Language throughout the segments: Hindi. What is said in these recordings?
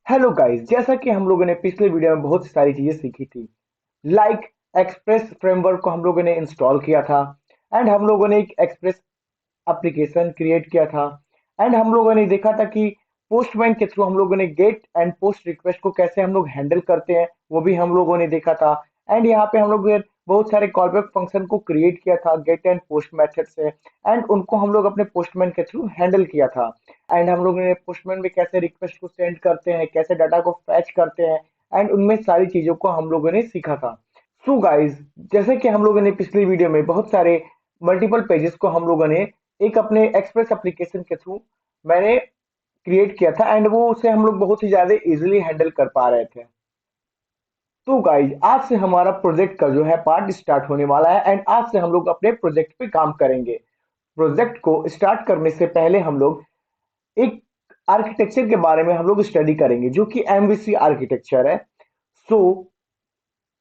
हेलो गाइस, जैसा कि हम लोगों ने पिछले वीडियो में बहुत सारी चीजें सीखी थी। लाइक एक्सप्रेस फ्रेमवर्क को हम लोगों ने इंस्टॉल किया था। एंड हम लोगों ने एक एक्सप्रेस एप्लीकेशन क्रिएट किया था। एंड हम लोगों ने देखा था कि पोस्टमैन के थ्रू हम लोगों ने गेट एंड पोस्ट रिक्वेस्ट को कैसे हम लोग हैंडल करते हैं, वो भी हम लोगों ने देखा था। एंड यहाँ पे हम लोग ने बहुत सारे कॉलबैक फंक्शन को क्रिएट किया था गेट एंड पोस्ट मेथड से। एंड उनको हम लोग अपने पोस्टमैन के थ्रू हैंडल किया था। एंड हम लोगों ने पोस्टमैन में कैसे रिक्वेस्ट को सेंड करते हैं, कैसे डाटा को फैच करते हैं। एंड उनमें सारी चीजों को हम लोगों ने सीखा था। सो गाइस, जैसे कि हम लोगों ने पिछली वीडियो में बहुत सारे मल्टीपल पेजेस को हम लोगों ने एक अपने एक्सप्रेस एप्लीकेशन के थ्रू मैंने क्रिएट किया था। एंड वो उसे हम लोग बहुत ही ज्यादा इजीली हैंडल कर पा रहे थे। तो गाइज, आज से हमारा प्रोजेक्ट का जो है पार्ट स्टार्ट होने वाला है। एंड आज से हम लोग अपने प्रोजेक्ट पे काम करेंगे। प्रोजेक्ट को स्टार्ट करने से पहले हम लोग एक आर्किटेक्चर के बारे में हम लोग स्टडी करेंगे, जो कि एमवीसी आर्किटेक्चर है। सो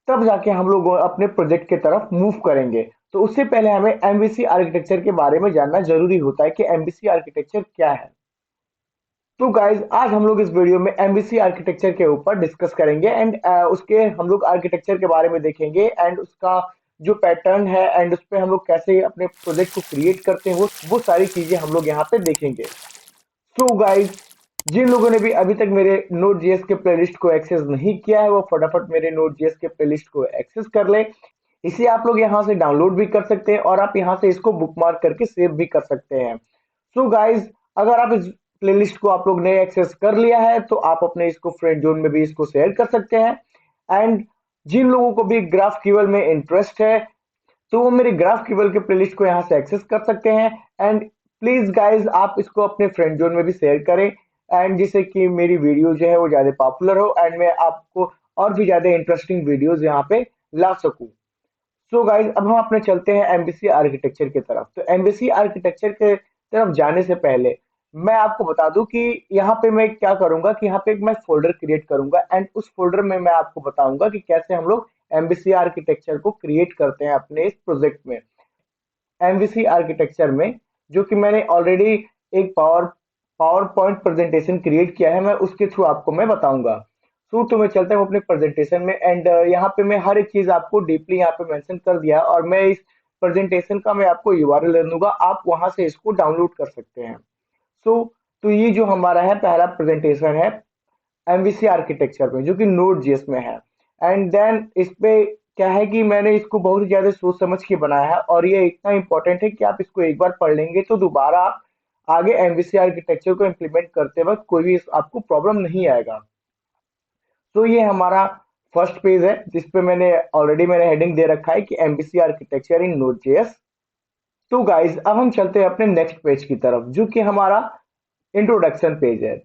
तब जाके हम लोग अपने प्रोजेक्ट की तरफ मूव करेंगे। तो उससे पहले हमें एमवीसी आर्किटेक्चर के बारे में जानना जरूरी होता है कि एमवीसी आर्किटेक्चर क्या है। तो गाइज, आज हम लोग इस वीडियो में एमवीसी आर्किटेक्चर के ऊपर डिस्कस करेंगे। एंड उसके हम लोग आर्किटेक्चर के बारे में देखेंगे। एंड उसका जो पैटर्न है एंड उस पे हम लोग कैसे अपने प्रोजेक्ट को क्रिएट करते हैं, वो सारी चीजें हम लोग यहाँ पे देखेंगे। सो गाइज, जिन लोगों ने भी अभी तक मेरे नोट जीएस के प्लेलिस्ट को एक्सेस नहीं किया है, वो फटाफट मेरे नोट जीएस के प्लेलिस्ट को एक्सेस कर ले। इसे आप लोग यहाँ से डाउनलोड भी कर सकते हैं और आप यहाँ से इसको बुकमार्क करके सेव भी कर सकते हैं। सो गाइज, अगर आप इस प्लेलिस्ट को आप लोग ने एक्सेस कर लिया है तो आप अपने इसको फ्रेंड जोन में भी इसको शेयर कर सकते हैं। एंड जिन लोगों को भी ग्राफ क्यूएल में इंटरेस्ट है, तो वो मेरे ग्राफ क्यूएल के प्लेलिस्ट को यहाँ से एक्सेस कर सकते हैं। एंड प्लीज गाइज, आप इसको अपने फ्रेंड जोन में भी शेयर करें। एंड जिससे कि मेरी वीडियो जो है वो ज्यादा पॉपुलर हो एंड मैं आपको और भी ज्यादा इंटरेस्टिंग वीडियोस यहाँ पे ला सकूं। सो गाइज, अब हम अपने चलते हैं एमबीसी आर्किटेक्चर की तरफ। तो एमबीसी आर्किटेक्चर के तरफ जाने से पहले मैं आपको बता दूं कि यहाँ पे मैं क्या करूंगा कि यहाँ पे एक मैं फोल्डर क्रिएट करूंगा। एंड उस फोल्डर में मैं आपको बताऊंगा कि कैसे हम लोग एमबीसी आर्किटेक्चर को क्रिएट करते हैं अपने इस प्रोजेक्ट में। एमवीसी आर्किटेक्चर में जो कि मैंने ऑलरेडी एक पावर पॉइंट प्रेजेंटेशन क्रिएट किया है, मैं उसके थ्रू आपको मैं बताऊंगा। तो मैं चलता हूँ अपने प्रेजेंटेशन में। एंड यहाँ पे मैं हर एक चीज आपको डीपली यहाँ पे मेंशन कर दिया है और मैं इस प्रेजेंटेशन का मैं आपको यूआरएल दे दूंगा, आप वहां से इसको डाउनलोड कर सकते हैं। सो तो ये जो हमारा है पहला प्रेजेंटेशन है एमवीसी आर्किटेक्चर में, जो कि नोड जेएस में है। एंड देन इस पे क्या है कि मैंने इसको बहुत ही ज्यादा सोच समझ के बनाया है और ये इतना इंपॉर्टेंट है कि आप इसको एक बार पढ़ लेंगे तो दोबारा आप आगे एमवीसी आर्किटेक्चर को इम्प्लीमेंट करते वक्त कोई भी आपको प्रॉब्लम नहीं आएगा। तो ये हमारा फर्स्ट पेज है जिसपे मैंने हेडिंग दे रखा है कि एमवीसी आर्किटेक्चर इन नोड जेएस। तो गाइज, अब हम चलते हैं अपने नेक्स्ट पेज की तरफ, जो कि हमारा इंट्रोडक्शन पेज है।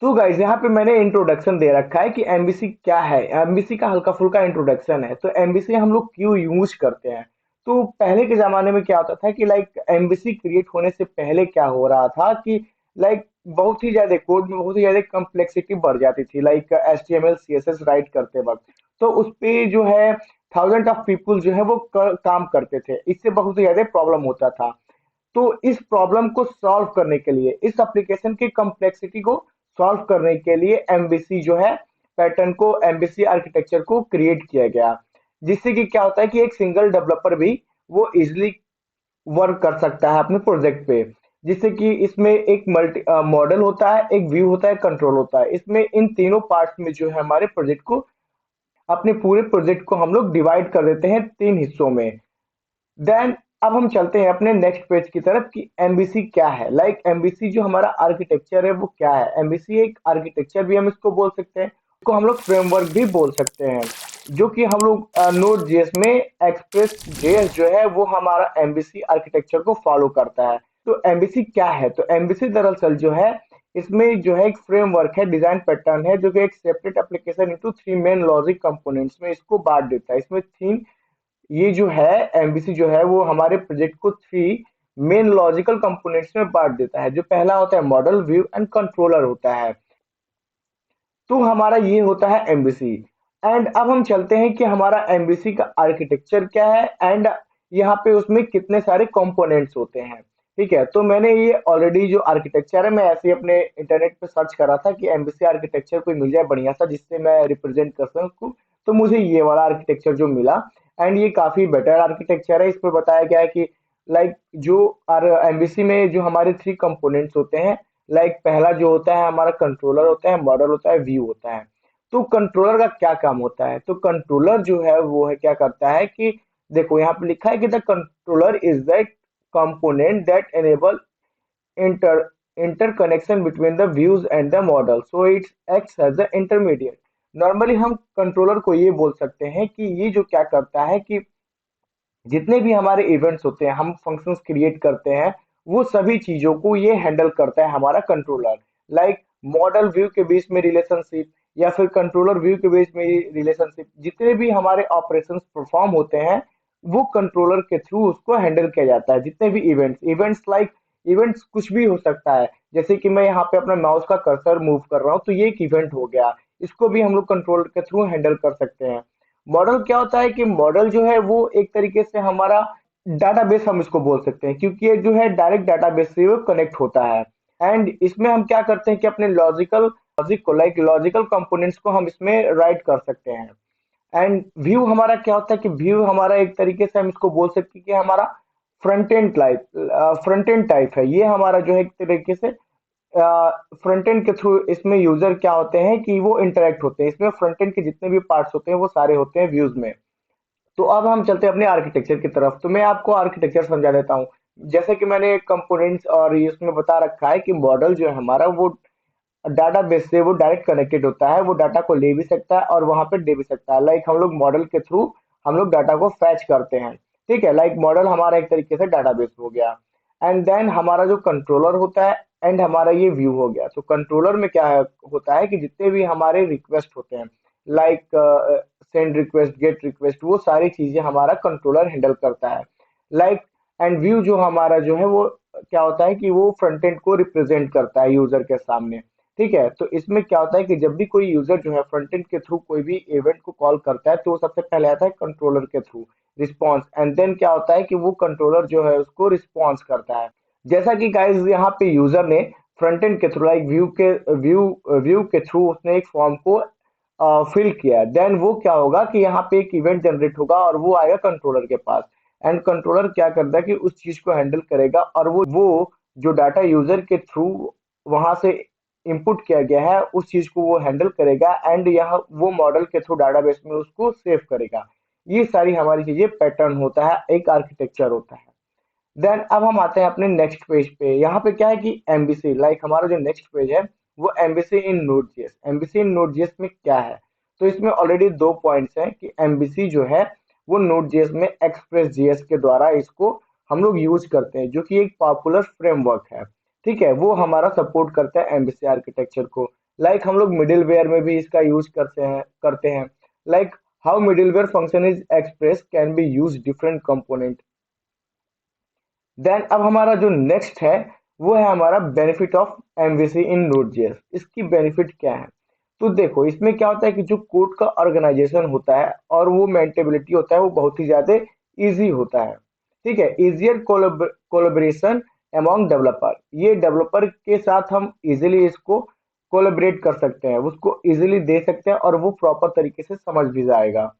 तो गाइज, यहाँ पे मैंने इंट्रोडक्शन दे रखा है कि एमबीसी क्या है। एमबीसी का हल्का फुल्का इंट्रोडक्शन है। तो एमबीसी हम लोग क्यों यूज करते हैं। तो पहले के जमाने में क्या होता था कि लाइक एमबीसी क्रिएट होने से पहले क्या हो रहा था कि लाइक बहुत ही ज्यादा कोड में बहुत ही ज्यादा कम्प्लेक्सिटी बढ़ जाती थी, लाइक एचटीएमएल सीएसएस राइट करते वक्त। तो उस पे जो है थाउजेंड ऑफ पीपुल जो है वो काम करते थे, इससे बहुत ही ज्यादा प्रॉब्लम होता था। तो इस प्रॉब्लम को सॉल्व करने के लिए, इस एप्लीकेशन की कम्प्लेक्सिटी को सॉल्व करने के लिए एमबीसी जो है पैटर्न को, एमबीसी आर्किटेक्चर को क्रिएट किया गया। जिससे कि क्या होता है कि एक सिंगल डेवलपर भी वो इजिली वर्क कर सकता है अपने प्रोजेक्ट पे। जिससे कि इसमें एक मल्टी मॉडल होता है, एक व्यू होता है, कंट्रोल होता है। इसमें इन तीनों पार्ट्स में जो है हमारे प्रोजेक्ट को, अपने पूरे प्रोजेक्ट को हम लोग डिवाइड कर देते हैं तीन हिस्सों में। देन अब हम चलते हैं अपने नेक्स्ट पेज की तरफ कि एमबीसी क्या है। लाइक एमबीसी जो हमारा आर्किटेक्चर है वो क्या है। एमबीसी एक आर्किटेक्चर भी हम इसको बोल सकते हैं, इसको हम लोग फ्रेमवर्क भी बोल सकते हैं। जो कि हम लोग नोड जेएस में एक्सप्रेस जेएस जो है वो हमारा एमबीसी आर्किटेक्चर को फॉलो करता है। तो एमबीसी क्या है, तो एमबीसी दरअसल जो है इसमें जो है एक फ्रेमवर्क है, डिजाइन पैटर्न है, जो कि एक separate application into three main logic components में इसको बांट देता है। इसमें तीन, ये जो है एमबीसी जो है वो हमारे प्रोजेक्ट को थ्री मेन लॉजिकल कंपोनेंट्स में बांट देता है। जो पहला होता है मॉडल, व्यू एंड कंट्रोलर होता है। तो हमारा ये होता है एमबीसी। एंड अब हम चलते हैं कि हमारा एमबीसी का आर्किटेक्चर क्या है एंड यहाँ पे उसमें कितने सारे कंपोनेंट्स होते हैं। ठीक है, तो मैंने ये ऑलरेडी जो आर्किटेक्चर है, मैं ऐसे ही अपने इंटरनेट पे सर्च कर रहा था कि एमबीसी आर्किटेक्चर कोई मिल जाए बढ़िया सा जिससे मैं रिप्रेजेंट कर सकूं उसको। तो मुझे ये वाला आर्किटेक्चर जो मिला, एंड ये काफी बेटर आर्किटेक्चर है। इस पर बताया गया है कि लाइक जो एमबीसी में जो हमारे थ्री कंपोनेंट्स होते हैं, लाइक पहला जो होता है हमारा कंट्रोलर होता है, मॉडल होता है, व्यू होता है। तो कंट्रोलर का क्या काम होता है? तो कंट्रोलर जो है वो है क्या करता है कि देखो यहाँ पे लिखा है कि the controller is the component that enable inter interconnection between the views and the model, so it acts as the intermediate। Normally हम कंट्रोलर को ये बोल सकते हैं कि ये जो क्या करता है कि जितने भी हमारे इवेंट्स होते हैं, हम फंक्शंस क्रिएट करते हैं, वो सभी चीजों को ये हैंडल करता है हमारा कंट्रोलर। लाइक मॉडल व्यू के बीच में रिलेशनशिप, या फिर कंट्रोलर व्यू के बीच में रिलेशनशिप, जितने भी हमारे ऑपरेशंस परफॉर्म होते हैं वो कंट्रोलर के थ्रू उसको हैंडल किया जाता है। जितने भी इवेंट्स लाइक इवेंट्स कुछ भी हो सकता है, जैसे कि मैं यहाँ पे अपना माउस का कर्सर मूव कर रहा हूँ तो ये एक इवेंट हो गया, इसको भी हम लोग कंट्रोलर के थ्रू हैंडल कर सकते हैं। मॉडल क्या होता है कि मॉडल जो है वो एक तरीके से हमारा डाटाबेस हम इसको बोल सकते हैं, क्योंकि ये जो है डायरेक्ट डाटाबेस से वो कनेक्ट होता है। एंड इसमें हम क्या करते हैं कि अपने लॉजिक को लाइक लॉजिकल कंपोनेंट्स को हम इसमें राइट कर सकते हैं। एंड व्यू हमारा क्या होता है कि व्यू हमारा एक तरीके से हम इसको बोल सकते हैं कि हमारा फ्रंट एंड टाइप है। ये हमारा जो है एक तरीके से फ्रंट एंड के थ्रू इसमें यूजर क्या होते हैं कि वो इंटरेक्ट होते हैं, इसमें फ्रंट एंड के जितने भी पार्ट्स होते हैं वो सारे होते हैं व्यूज में। तो अब हम चलते हैं अपने आर्किटेक्चर की तरफ, तो मैं आपको आर्किटेक्चर समझा देता हूँ। जैसे कि मैंने कंपोनेंट्स और ये इसमें बता रखा है कि मॉडल जो है हमारा वो डाटाबेस से वो डायरेक्ट कनेक्टेड होता है, वो डाटा को ले भी सकता है और वहां पे दे भी सकता है। लाइक हम लोग मॉडल के थ्रू हम लोग डाटा को फैच करते हैं। ठीक है, लाइक मॉडल हमारा एक तरीके से डाटाबेस हो गया। एंड देन हमारा जो कंट्रोलर होता है, एंड हमारा ये व्यू हो गया। तो कंट्रोलर में क्या होता है कि जितने भी हमारे रिक्वेस्ट होते हैं, like send request, gate request, वो सारी चीजें हमारा कंट्रोलर हैंडल करता है। लाइक एंड व्यू जो हमारा जो है वो क्या होता है कि वो फ्रंट एंड को रिप्रेजेंट करता है यूजर के सामने। ठीक है, तो इसमें क्या होता है कि जब भी कोई यूजर जो है फ्रंट एंड के थ्रू कोई भी इवेंट को कॉल करता है तो वो सबसे पहले आता है कंट्रोलर के थ्रू रिस्पॉन्स, एंड देन क्या होता है कि वो कंट्रोलर जो है उसको रिस्पॉन्स करता है। जैसा कि गाइस यहाँ पे यूजर ने फ्रंट एंड के थ्रू लाइक व्यू के थ्रू उसने एक फॉर्म को फिल किया, देन वो क्या होगा कि यहाँ पे एक इवेंट जनरेट होगा और वो आएगा कंट्रोलर के पास। एंड कंट्रोलर क्या करता है कि उस चीज को हैंडल करेगा, और वो जो डाटा यूजर के थ्रू वहां से इनपुट किया गया है उस चीज को वो हैंडल करेगा, एंड यह वो मॉडल के थ्रू डाटाबेस में उसको सेव करेगा। ये सारी हमारी चीजें पैटर्न होता है, एक आर्किटेक्चर होता है। देन अब हम आते हैं अपने नेक्स्ट पेज पे। यहाँ पे क्या है कि एमबीसी लाइक हमारा जो नेक्स्ट पेज है वो एमबीसी इन नोड जेएस। एमबीसी इन नोड जेएस में क्या है? तो इसमें ऑलरेडी दो पॉइंट्स हैं कि एमबीसी जो है वो नोड जेएस में एक्सप्रेस जेएस के द्वारा इसको हम लोग यूज करते हैं, जो कि एक पॉपुलर फ्रेमवर्क है। ठीक है, वो हमारा सपोर्ट करता है एमबीसी आर्किटेक्चर को। लाइक हम लोग मिडिलवेयर में भी इसका यूज करते हैं। Like how middleware function is express can be use different component. Then अब हमारा जो नेक्स्ट है वो है हमारा बेनिफिट ऑफ एमवीसी इन नोड.js। इसकी बेनिफिट क्या है? तो देखो इसमें क्या होता है कि जो कोड का ऑर्गेनाइजेशन होता है और वो मेंटेबिलिटी होता है वो बहुत ही ज्यादा इजी होता है। ठीक है, इजियर कोलेबरेशन अमॉन्ग डेवलपर, ये डेवलपर के साथ हम इजीली इसको कोलेबरेट कर सकते हैं, उसको इजीली दे सकते हैं और वो प्रॉपर तरीके से समझ भी जाएगा।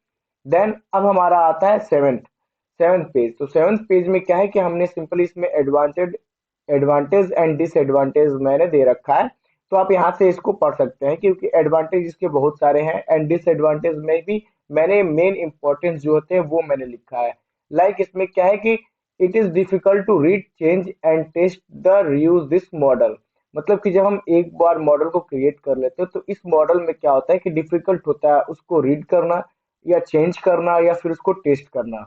देन अब हमारा आता है सेवेंथ पेज। तो सेवेंथ पेज में क्या है कि हमने सिंपली इसमें एडवांटेज एंड डिसएडवांटेज मैंने दे रखा है। तो आप यहाँ से इसको पढ़ सकते हैं, क्योंकि एडवांटेज इसके बहुत सारे हैं एंड डिसएडवांटेज में भी मैंने मेन इंपॉर्टेंस जो होते हैं वो मैंने लिखा है। लाइक इसमें क्या है कि it is difficult to read change and test the reuse this model. मतलब कि जब हम एक बार मॉडल को क्रिएट कर लेते हैं तो इस मॉडल में क्या होता है कि डिफिकल्ट होता है उसको रीड करना या चेंज करना या फिर उसको टेस्ट करना।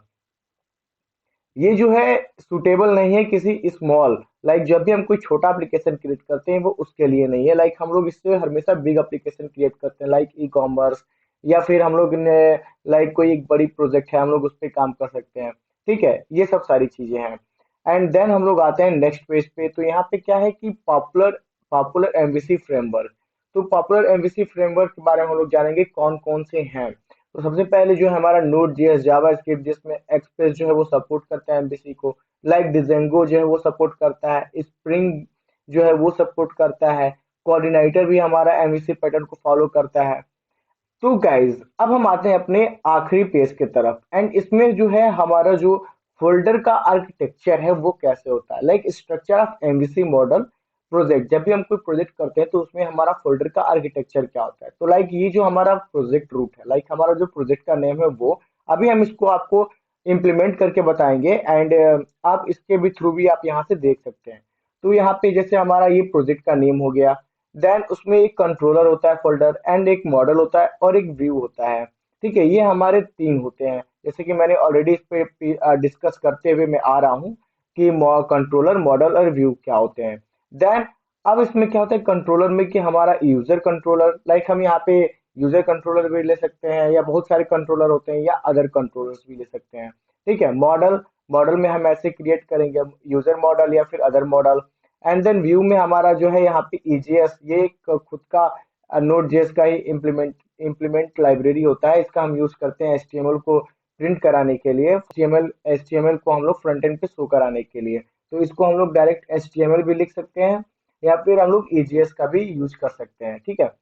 ये जो है सुटेबल नहीं है किसी स्मॉल, लाइक जब भी हम कोई छोटा एप्लीकेशन क्रिएट करते हैं वो उसके लिए नहीं है। लाइक हम लोग इससे हमेशा बिग एप्लीकेशन क्रिएट करते हैं, लाइक ई कॉमर्स, या फिर हम लोग ने लाइक कोई एक बड़ी प्रोजेक्ट है हम लोग उस पर काम कर सकते हैं। ठीक है, ये सब सारी चीजें हैं। एंड देन हम लोग आते हैं नेक्स्ट पेज पे। तो यहाँ पे क्या है कि पॉपुलर पॉपुलर एमवीसी फ्रेमवर्क। तो पॉपुलर एमवीसी फ्रेमवर्क के बारे में हम लोग जानेंगे कौन कौन से हैं। तो सबसे पहले जो है हमारा नोड जेएस जावा स्क्रिप्ट, जिसमें एक्सप्रेस जो है वो सपोर्ट करता है एमवीसी को। लाइक डिजेंगो जो है वो सपोर्ट करता है, स्प्रिंग जो है वो सपोर्ट करता है, कोऑर्डिनेटर भी हमारा एमवीसी पैटर्न को फॉलो करता है। तो गाइज अब हम आते हैं अपने आखिरी पेज की तरफ, एंड इसमें जो है हमारा जो फोल्डर का आर्किटेक्चर है वो कैसे होता है, like structure of MVC model project. जब भी हम कोई प्रोजेक्ट करते हैं तो उसमें हमारा फोल्डर का आर्किटेक्चर क्या होता है। तो लाइक ये जो हमारा प्रोजेक्ट रूट है, लाइक हमारा जो प्रोजेक्ट का नेम है वो अभी हम इसको आपको इम्प्लीमेंट करके बताएंगे, एंड आप इसके भी थ्रू भी आप यहाँ से देख सकते हैं। तो यहाँ पे जैसे हमारा ये प्रोजेक्ट का नेम हो गया, देन उसमें एक कंट्रोलर होता है फोल्डर, एंड एक मॉडल होता है और एक व्यू होता है। ठीक है, ये हमारे तीन होते हैं, जैसे कि मैंने ऑलरेडी इस पे डिस्कस करते हुए मैं आ रहा हूँ कि कंट्रोलर, मॉडल और व्यू क्या होते हैं। देन अब इसमें क्या होता है कंट्रोलर में कि हमारा यूजर कंट्रोलर, लाइक हम यहाँ पे यूजर कंट्रोलर भी ले सकते हैं, या बहुत सारे कंट्रोलर होते हैं, या अदर कंट्रोलर्स भी ले सकते हैं। ठीक है, मॉडल, मॉडल में हम ऐसे क्रिएट करेंगे यूजर मॉडल या फिर other model. And then view में हमारा जो है यहाँ पे ईजीएस, ये एक खुद का नोड जेएस का ही इम्प्लीमेंट लाइब्रेरी होता है। इसका हम यूज करते हैं एचटीएमएल को प्रिंट कराने के लिए, एचटीएमएल को हम लोग फ्रंट एंड पे शो कराने के लिए। तो इसको हम लोग डायरेक्ट एचटीएमएल भी लिख सकते हैं, या फिर हम लोग ईजीएस का भी यूज कर सकते हैं। ठीक है,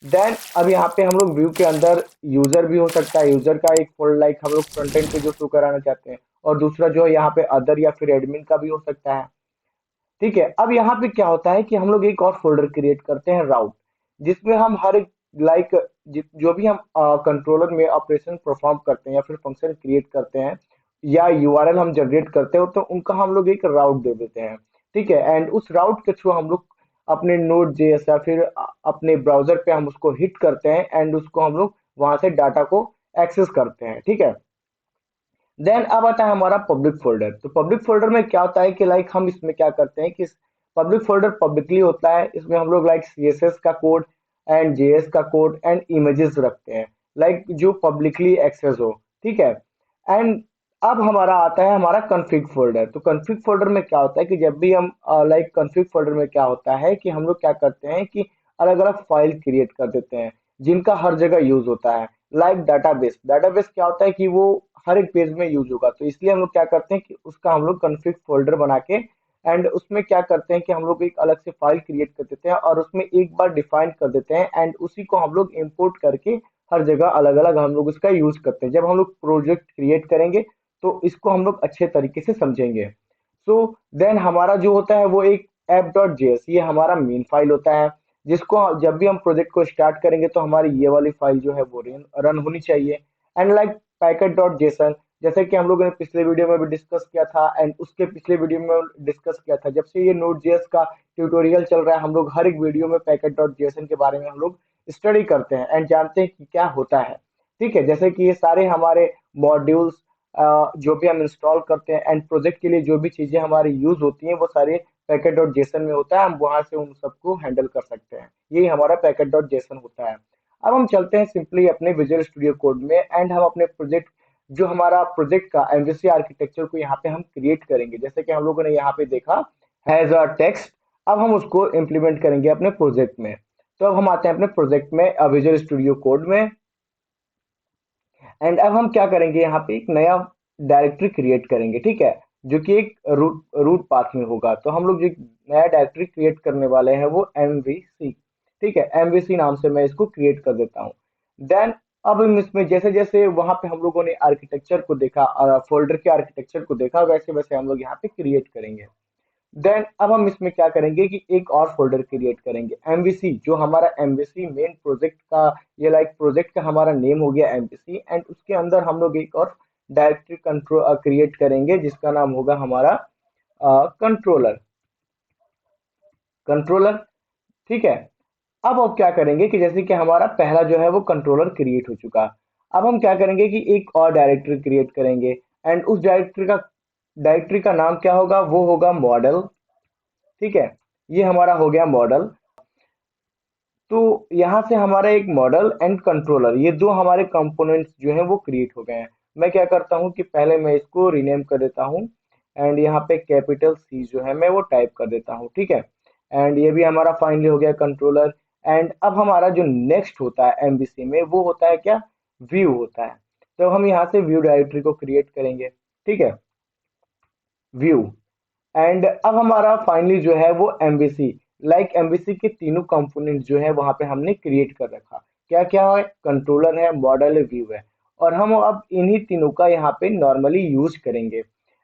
देन अब यहाँ पे हम लोग व्यू के अंदर यूजर भी हो सकता है, यूजर का एक फोल्डर, लाइक हम लोग फ्रंट एंड पे जो शो कराना चाहते हैं, और दूसरा जो है यहाँ पे अदर या फिर एडमिन का भी हो सकता है। ठीक है, अब यहाँ पे क्या होता है कि हम लोग एक और फोल्डर क्रिएट करते हैं राउट, जिसमें हम हर एक, लाइक जो भी हम कंट्रोलर में ऑपरेशन परफॉर्म करते हैं या फिर फंक्शन क्रिएट करते हैं या यूआरएल हम जनरेट करते हो, तो उनका हम लोग एक राउट दे देते हैं। ठीक है, एंड उस राउट के थ्रू हम लोग अपने नोड जेएस या फिर अपने ब्राउजर पे हम उसको हिट करते हैं, एंड उसको हम लोग वहां से डाटा को एक्सेस करते हैं। ठीक है, देन अब आता है हमारा पब्लिक फोल्डर। तो पब्लिक फोल्डर में क्या होता है कि लाइक हम इसमें क्या करते हैं कि पब्लिक फोल्डर पब्लिकली होता है, इसमें हम लोग लाइक सीएसएस का कोड एंड जेएस का कोड एंड इमेजेस रखते हैं, लाइक जो पब्लिकली एक्सेस हो। ठीक है, एंड अब हमारा आता है हमारा कॉन्फ़िग फोल्डर। तो कॉन्फ़िग फोल्डर में क्या होता है कि जब भी हम लाइक कॉन्फ़िग फोल्डर में क्या होता है कि हम लोग क्या करते हैं कि अलग अलग फाइल क्रिएट कर देते हैं जिनका हर जगह यूज होता है। लाइक डाटाबेस, डाटाबेस क्या होता है कि वो हर एक पेज में यूज होगा, तो इसलिए हम लोग क्या करते हैं कि उसका हम लोग कॉन्फ़िग फोल्डर बना के, एंड उसमें क्या करते हैं कि हम लोग एक अलग से फाइल क्रिएट कर देते हैं और उसमें एक बार डिफाइन कर देते हैं, एंड उसी को हम लोग इंपोर्ट करके हर जगह अलग अलग हम लोग उसका यूज करते हैं। जब हम लोग प्रोजेक्ट क्रिएट करेंगे तो इसको हम लोग अच्छे तरीके से समझेंगे। सो देन हमारा जो होता है वो एक ऐप डॉट जेएस, ये हमारा मेन फाइल होता है, जिसको जब भी हम प्रोजेक्ट को स्टार्ट करेंगे तो हमारी ये वाली फाइल जो है वो रन होनी चाहिए। And like packet dot JSON, जैसे कि हम लोगों ने पिछले वीडियो में भी डिस्कस किया था, एंड उसके पिछले वीडियो में डिस्कस किया था, जब से ये नोड जेएस का ट्यूटोरियल चल रहा है हम लोग हर एक वीडियो में पैकेट डॉट जेसन के बारे में हम लोग स्टडी करते हैं एंड जानते हैं कि क्या होता है। ठीक है, जैसे कि ये सारे हमारे मॉड्यूल्स जो भी हम इंस्टॉल करते हैं एंड प्रोजेक्ट के लिए जो भी चीजें हमारी यूज होती हैं वो सारे पैकेट डॉट जेसन में होता है, हम वहां से उन सबको हैंडल कर सकते हैं। यही हमारा पैकेट डॉट जेसन होता है। अब हम चलते हैं सिंपली अपने विजुअल स्टूडियो कोड में, एंड हम अपने प्रोजेक्ट, जो हमारा प्रोजेक्ट का एमवीसी आर्किटेक्चर को यहाँ पे हम क्रिएट करेंगे, जैसे कि हम लोगों ने यहाँ पे देखा हैज अ टेक्स्ट। अब हम उसको इम्प्लीमेंट करेंगे अपने प्रोजेक्ट में। तो अब हम आते हैं अपने प्रोजेक्ट में विजुअल स्टूडियो कोड में, एंड अब हम क्या करेंगे यहाँ पे एक नया डायरेक्टरी क्रिएट करेंगे। ठीक है, जो कि एक रूट रूट पाथ में होगा। तो हम लोग जो नया डायरेक्टरी क्रिएट करने वाले हैं वो एमवीसी। ठीक है, एमवीसी नाम से मैं इसको क्रिएट कर देता हूँ। देन अब हम इसमें जैसे जैसे वहां पे हम लोगों ने आर्किटेक्चर को देखा, फोल्डर के आर्किटेक्चर को देखा, वैसे वैसे हम लोग यहाँ पे क्रिएट करेंगे। देन अब हम इसमें क्या करेंगे कि एक और फोल्डर क्रिएट करेंगे एमवीसी, जो हमारा एमवीसी मेन प्रोजेक्ट का, ये लाइक प्रोजेक्ट का हमारा नेम हो गया एमवीसी, एंड उसके अंदर हम लोग एक और डायरेक्टरी कंट्रोल क्रिएट करेंगे जिसका नाम होगा हमारा कंट्रोलर, कंट्रोलर। ठीक है, अब क्या करेंगे कि जैसे कि हमारा पहला जो है वो कंट्रोलर क्रिएट हो चुका, अब हम क्या करेंगे कि एक और डायरेक्टरी क्रिएट करेंगे, एंड उस डायरेक्टरी का नाम क्या होगा, वो होगा मॉडल। ठीक है, ये हमारा हो गया मॉडल। तो यहाँ से हमारा एक मॉडल एंड कंट्रोलर, ये दो हमारे कंपोनेंट्स जो हैं वो क्रिएट हो गए हैं। मैं क्या करता हूँ कि पहले मैं इसको रीनेम कर देता हूँ, एंड यहाँ पे कैपिटल सी जो है मैं वो टाइप कर देता हूँ। ठीक है, एंड ये भी हमारा फाइनली हो गया कंट्रोलर। एंड अब हमारा जो नेक्स्ट होता है एमबीसी में वो होता है क्या, व्यू होता है। तो हम यहाँ से व्यू डायरेक्टरी को क्रिएट करेंगे। ठीक है, व्यू। एंड अब हमारा फाइनली जो है वो एमवीसी, लाइक एमवीसी के तीनों कंपोनेंट जो है वहां पे हमने क्रिएट कर रखा। क्या क्या है, कंट्रोलर है, मॉडल है, व्यू है, और हम अब इन्हीं तीनों का यहाँ पे नॉर्मली यूज करेंगे।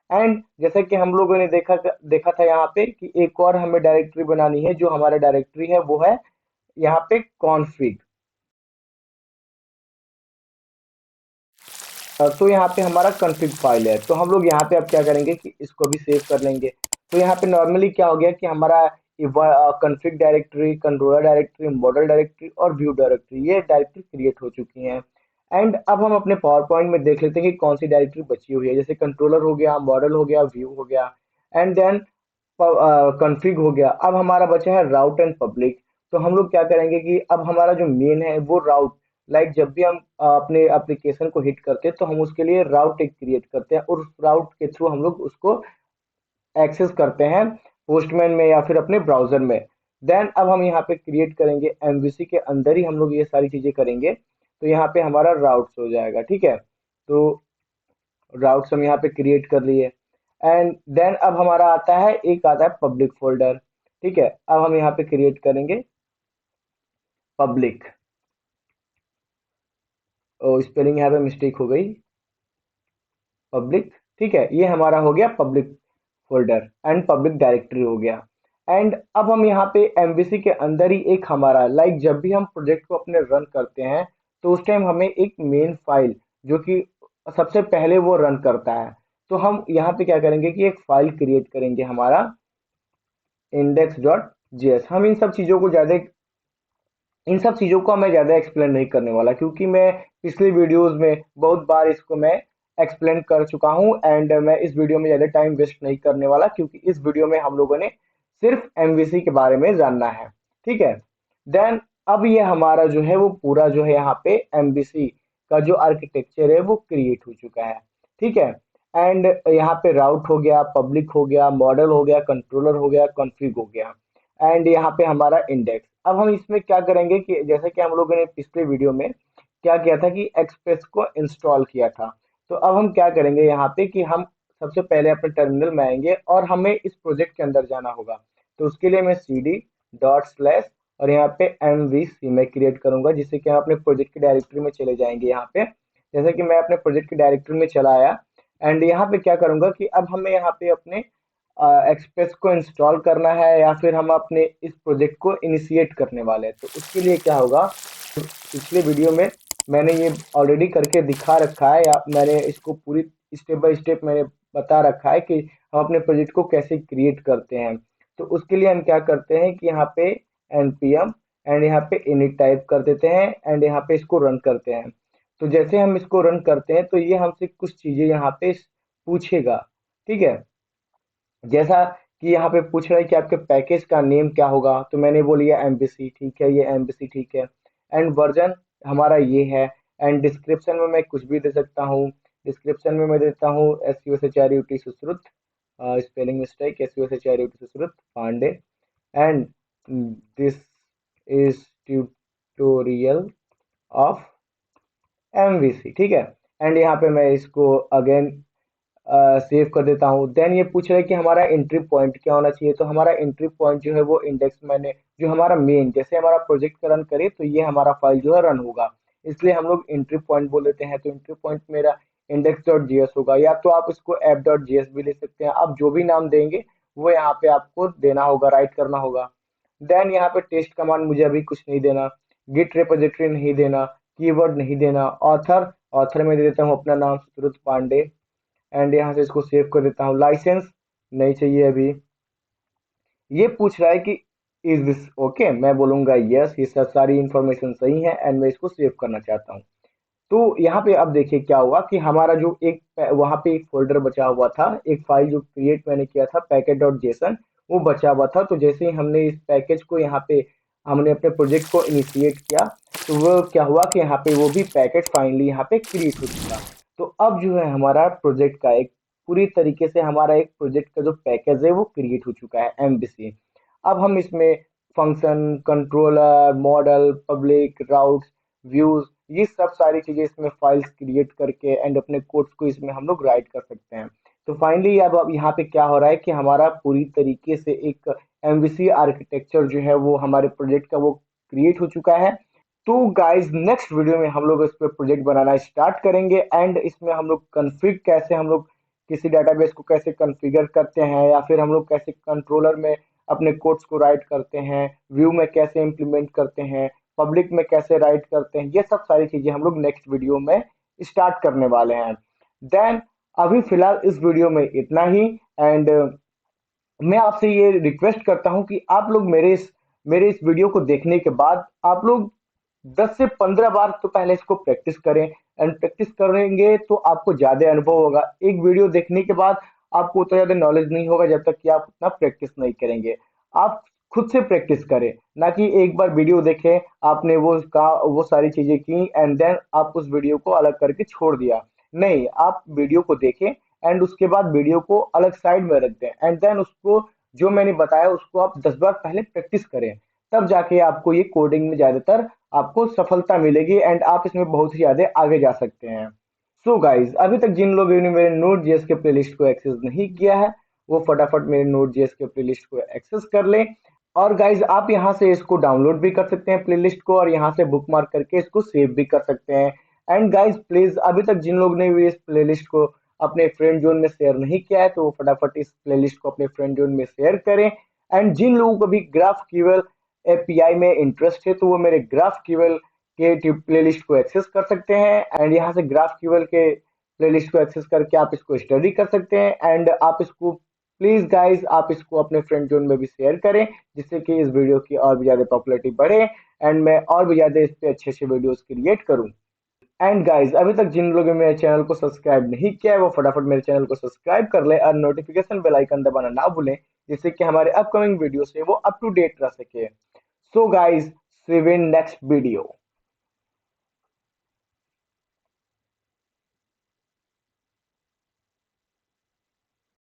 एंड जैसा कि हम लोगों ने देखा था यहाँ पे कि एक और हमें डायरेक्टरी बनानी है, जो हमारा डायरेक्टरी है वो है यहाँ पे कॉन्फ़िग। तो यहाँ पे हमारा कॉन्फ़िग फाइल है, तो हम लोग यहाँ पे अब क्या करेंगे कि इसको भी सेव कर लेंगे। तो यहाँ पे नॉर्मली क्या हो गया कि हमारा config directory, controller directory, model directory और व्यू डायरेक्टरी, ये डायरेक्टरी क्रिएट हो चुकी हैं। एंड अब हम अपने पावर पॉइंट में देख लेते हैं कि कौन सी डायरेक्टरी बची हुई है। जैसे कंट्रोलर हो गया, मॉडल हो गया, व्यू हो गया, एंड देन कॉन्फ़िग हो गया। अब हमारा बचा है राउट एंड पब्लिक। तो हम लोग क्या करेंगे कि अब हमारा जो मेन है वो राउट, लाइक जब भी हम अपने एप्लीकेशन को हिट करते हैं तो हम उसके लिए राउट एक क्रिएट करते हैं, और उस राउट के थ्रू हम लोग उसको एक्सेस करते हैं पोस्टमैन में या फिर अपने ब्राउजर में। देन अब हम यहाँ पे क्रिएट करेंगे एमवीसी के अंदर ही हम लोग ये सारी चीजें करेंगे। तो यहाँ पे हमारा राउट्स हो जाएगा, ठीक है। तो राउट्स हम यहाँ पे क्रिएट कर लिए। एंड देन अब हमारा आता है, एक आता है पब्लिक फोल्डर, ठीक है। अब हम यहाँ पे क्रिएट करेंगे पब्लिक। स्पेलिंग यहाँ पे मिस्टेक हो गई, पब्लिक, ठीक है। ये हमारा हो गया public folder and public directory हो गया। एंड अब हम यहाँ पे एमवीसी के अंदर ही एक हमारा, लाइक जब भी हम प्रोजेक्ट को अपने रन करते हैं तो उस टाइम हमें एक मेन फाइल जो कि सबसे पहले वो रन करता है, तो हम यहाँ पे क्या करेंगे कि एक फाइल क्रिएट करेंगे हमारा index.js। हम इन सब चीज़ों को मैं ज़्यादा एक्सप्लेन नहीं करने वाला, क्योंकि मैं पिछले वीडियोस में बहुत बार इसको मैं एक्सप्लेन कर चुका हूँ। एंड मैं इस वीडियो में ज़्यादा टाइम वेस्ट नहीं करने वाला, क्योंकि इस वीडियो में हम लोगों ने सिर्फ एमवीसी के बारे में जानना है, ठीक है। देन अब ये हमारा जो है वो पूरा जो है यहाँ पे एमवीसी का जो आर्किटेक्चर है वो क्रिएट हो चुका है, ठीक है। एंड यहाँ पे राउट हो गया, पब्लिक हो गया, मॉडल हो गया, कंट्रोलर हो गया, कॉन्फ़िग हो गया, एंड यहाँ पे हमारा इंडेक्स। अब हम इसमें क्या करेंगे कि जैसे कि हम लोगों ने पिछले वीडियो में क्या किया था कि एक्सप्रेस को इंस्टॉल किया था, तो अब हम क्या करेंगे यहाँ पे कि हम सबसे पहले अपने टर्मिनल में आएंगे और हमें इस प्रोजेक्ट के अंदर जाना होगा। तो उसके लिए मैं cd./ और यहाँ पे MVC में क्रिएट करूंगा, जिससे कि हम अपने प्रोजेक्ट की डायरेक्टरी में चले जाएंगे। यहाँ पे जैसे कि मैं अपने प्रोजेक्ट की डायरेक्टरी में चला आया, एंड यहाँ पे क्या करूंगा कि अब हमें यहाँ पे अपने एक्सप्रेस को इंस्टॉल करना है या फिर हम अपने इस प्रोजेक्ट को इनिशिएट करने वाले हैं। तो उसके लिए क्या होगा, पिछले वीडियो में मैंने ये ऑलरेडी करके दिखा रखा है, या मैंने इसको पूरी स्टेप बाय स्टेप मैंने बता रखा है कि हम अपने प्रोजेक्ट को कैसे क्रिएट करते हैं। तो उसके लिए हम क्या करते हैं कि यहाँ पे npm एंड यहाँ पे init टाइप कर देते हैं, एंड यहाँ पे इसको रन करते हैं। तो जैसे हम इसको रन करते हैं तो ये हमसे कुछ चीजें यहाँ पे पूछेगा, ठीक है। जैसा कि यहाँ पे पूछ रहा है कि आपके पैकेज का नेम क्या होगा, तो मैंने वो लिया एमबीसी, ठीक है, ये एमबीसी, ठीक है। एंड वर्जन हमारा ये है। एंड डिस्क्रिप्शन में मैं कुछ भी दे सकता हूँ। डिस्क्रिप्शन में मैं देता हूँ SUSHRUT Sushrut, spelling mistake, SUSHRUT Sushrut Pandey. And this is tutorial of MVC, ठीक है। एंड यहाँ पे मैं इसको अगेन सेव कर देता हूँ। देन ये पूछ रहा है कि हमारा एंट्री पॉइंट क्या होना चाहिए, तो हमारा एंट्री पॉइंट जो है वो इंडेक्स, मैंने जो हमारा मेन, जैसे हमारा प्रोजेक्ट का रन करे तो ये हमारा फाइल जो है रन होगा, इसलिए हम लोग एंट्री पॉइंट बोल देते हैं। तो एंट्री पॉइंट मेरा index.js होगा, या तो आप इसको app.js भी ले सकते हैं। आप जो भी नाम देंगे वो यहाँ पे आपको देना होगा, राइट करना होगा। देन यहाँ पे टेस्ट कमांड मुझे अभी कुछ नहीं देना, गिट रेपोजिटरी नहीं देना, कीवर्ड नहीं देना, ऑथर, ऑथर में दे देता हूँ अपना नाम सुश्रुत पांडे। एंड यहाँ से इसको सेव कर देता हूँ। लाइसेंस नहीं चाहिए अभी। ये पूछ रहा है कि इज दिस ओके, मैं बोलूंगा यस, ये सब सारी इंफॉर्मेशन सही है, एंड मैं इसको सेव करना चाहता हूँ। तो यहाँ पे अब देखिए क्या हुआ कि हमारा जो एक वहां पे एक फोल्डर बचा हुआ था, एक फाइल जो क्रिएट मैंने किया था package.json, वो बचा हुआ था। तो जैसे ही हमने इस पैकेज को यहाँ पे हमने अपने प्रोजेक्ट को इनिशिएट किया, तो वो क्या हुआ कि यहाँ पे वो भी पैकेज फाइनली यहाँ पे क्रिएट हो चुका। तो अब जो है हमारा प्रोजेक्ट का एक पूरी तरीके से हमारा एक प्रोजेक्ट का जो पैकेज है वो क्रिएट हो चुका है, एमबीसी। अब हम इसमें function, controller, model, public, routes, views, ये सब सारी चीजें इसमें फाइल्स क्रिएट करके एंड अपने कोड्स को इसमें हम लोग राइट कर सकते हैं। तो फाइनली अब यहाँ पे क्या हो रहा है कि हमारा पूरी तरीके से एक एमवीसी आर्किटेक्चर जो है वो हमारे प्रोजेक्ट का वो क्रिएट हो चुका है। तो गाइस नेक्स्ट वीडियो में हम लोग इस पे प्रोजेक्ट बनाना स्टार्ट करेंगे एंड इसमें हम लोग कॉन्फ़िग कैसे हम लोग किसी डेटाबेस को कैसे कॉन्फ़िगर करते हैं या फिर हम लोग कैसे कंट्रोलर में अपने कोड्स को राइट करते हैं, व्यू में कैसे इंप्लीमेंट करते हैं, पब्लिक में कैसे राइट करते हैं, ये सब सारी चीजें हम लोग नेक्स्ट वीडियो में स्टार्ट करने वाले हैं। देन अभी फिलहाल इस वीडियो में इतना ही एंड मैं आपसे ये रिक्वेस्ट करता हूँ कि आप लोग मेरे इस वीडियो को देखने के बाद आप लोग 10 से 15 बार तो पहले इसको प्रैक्टिस करें एंड प्रैक्टिस करेंगे तो आपको ज्यादा अनुभव होगा। एक वीडियो देखने के बाद आपको उतना ज्यादा नॉलेज नहीं होगा जब तक कि आप उतना प्रैक्टिस नहीं करेंगे। आप खुद से प्रैक्टिस करें, ना कि एक बार वीडियो देखें, आपने वो कहा वो सारी चीजें की एंड देन आप उस वीडियो को अलग करके छोड़ दिया। नहीं, आप वीडियो को देखें एंड उसके बाद वीडियो को अलग साइड में रख दें एंड देन उसको जो मैंने बताया उसको आप 10 बार पहले प्रैक्टिस करें। तब जाके आपको ये कोडिंग में ज्यादातर आपको सफलता मिलेगी एंड आप इसमें बहुत ही ज्यादा आगे जा सकते हैं। सो गाइज अभी तक जिन लोगों ने मेरे नोट जेएस के प्लेलिस्ट को एक्सेस नहीं किया है वो फटाफट मेरे नोट जेएस के प्लेलिस्ट को एक्सेस कर लें। और गाइज आप यहाँ से इसको डाउनलोड भी कर सकते हैं प्लेलिस्ट को और यहाँ से बुकमार्क करके इसको सेव भी कर सकते हैं। एंड गाइज प्लीज अभी तक जिन लोग ने भी इस प्लेलिस्ट को अपने फ्रेंड जोन में शेयर नहीं किया है तो वो फटाफट इस प्लेलिस्ट को अपने फ्रेंड जोन में शेयर करें। एंड जिन लोगों को भी ग्राफ क्यूएल एपीआई में इंटरेस्ट है तो वो मेरे ग्राफ क्यूएल के प्लेलिस्ट को एक्सेस कर सकते हैं एंड यहाँ से ग्राफ क्यूएल के प्लेलिस्ट को एक्सेस करके आप इसको स्टडी कर सकते हैं एंड आप इसको प्लीज गाइज आप इसको अपने फ्रेंड जोन में भी शेयर करें जिससे कि इस वीडियो की और भी ज्यादा पॉपुलैरिटी बढ़े एंड मैं और भी ज्यादा इस पे अच्छे अच्छे वीडियोस क्रिएट करूं। एंड गाइज अभी तक जिन लोगों ने मेरे चैनल को सब्सक्राइब नहीं किया है वो फटाफट मेरे चैनल को सब्सक्राइब कर ले और नोटिफिकेशन बेल आइकन दबाना ना भूलें जिससे कि हमारे अपकमिंग वीडियो से वो अप टू डेट रह सके। So guys see you in next video.